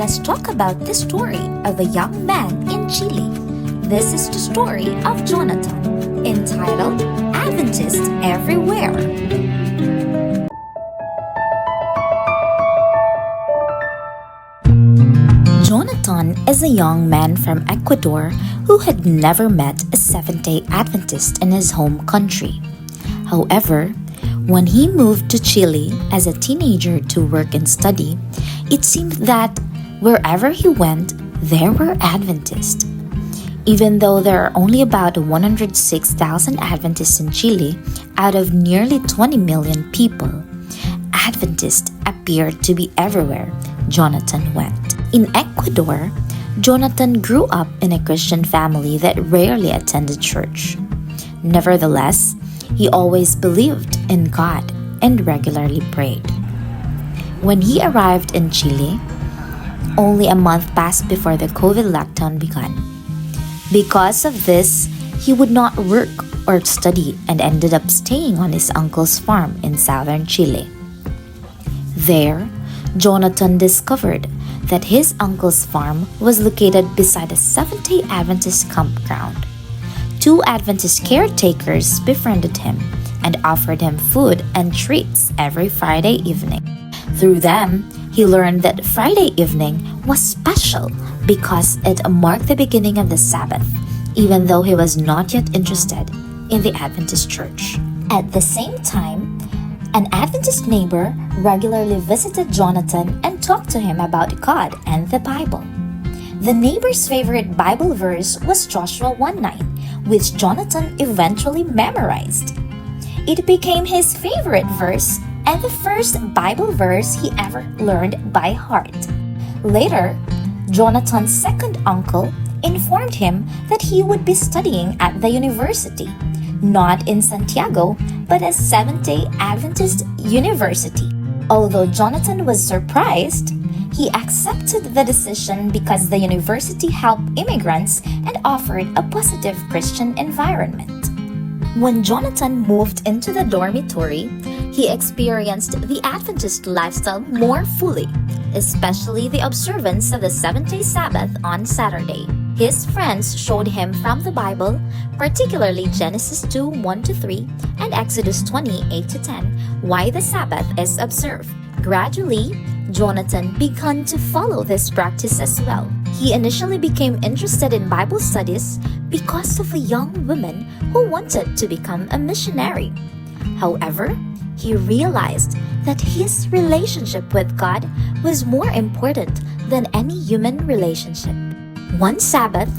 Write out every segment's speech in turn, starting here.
let's talk about the story of a young man in Chile. This is the story of Jonaton, entitled Adventists Everywhere. Jonaton is a young man from Ecuador who had never met a Seventh-day Adventist in his home country. However, when he moved to Chile as a teenager to work and study, it seemed that wherever he went, there were Adventists. Even though there are only about 106,000 Adventists in Chile out of nearly 20 million people, Adventists appeared to be everywhere Jonaton went. In Ecuador, Jonaton grew up in a Christian family that rarely attended church. Nevertheless, he always believed in God and regularly prayed. When he arrived in Chile, only a month passed before the COVID lockdown began. Because of this, he would not work or study and ended up staying on his uncle's farm in southern Chile. There, Jonaton discovered that his uncle's farm was located beside a Seventh-day Adventist campground. Two Adventist caretakers befriended him and offered him food and treats every Friday evening. Through them, he learned that Friday evening was special because it marked the beginning of the Sabbath, even though he was not yet interested in the Adventist church. At the same time, an Adventist neighbor regularly visited Jonaton and talked to him about God and the Bible. The neighbor's favorite Bible verse was Joshua 1:9, which Jonaton eventually memorized. It became his favorite verse and the first Bible verse he ever learned by heart. Later, Jonaton's second uncle informed him that he would be studying at the university, not in Santiago, but at Seventh-day Adventist University. Although Jonaton was surprised, he accepted the decision because the university helped immigrants and offered a positive Christian environment. When Jonaton moved into the dormitory, he experienced the Adventist lifestyle more fully, especially the observance of the seventh-day Sabbath on Saturday. His friends showed him from the Bible, particularly Genesis 2:1-3 and Exodus 20:8-10, why the Sabbath is observed. Gradually, Jonaton began to follow this practice as well. He initially became interested in Bible studies because of a young woman who wanted to become a missionary. However, he realized that his relationship with God was more important than any human relationship. One Sabbath,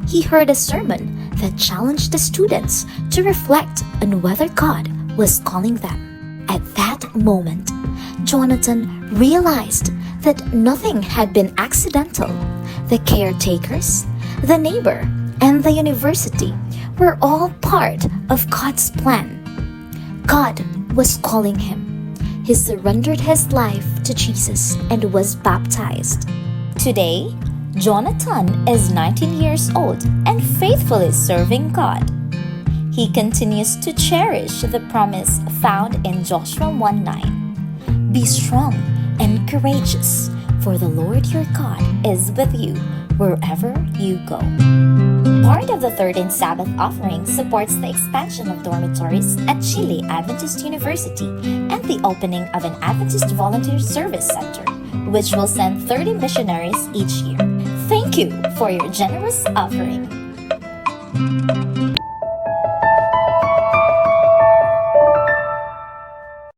he heard a sermon that challenged the students to reflect on whether God was calling them. At that moment, Jonaton realized that nothing had been accidental. The caretakers, the neighbor, and the university were all part of God's plan. God was calling him. He surrendered his life to Jesus and was baptized. Today, Jonaton is 19 years old and faithfully serving God. He continues to cherish the promise found in Joshua 1:9. Be strong and courageous, for the Lord your God is with you wherever you go. Part of the 13th Sabbath offering supports the expansion of dormitories at Chile Adventist University and the opening of an Adventist Volunteer Service Center, which will send 30 missionaries each year. Thank you for your generous offering.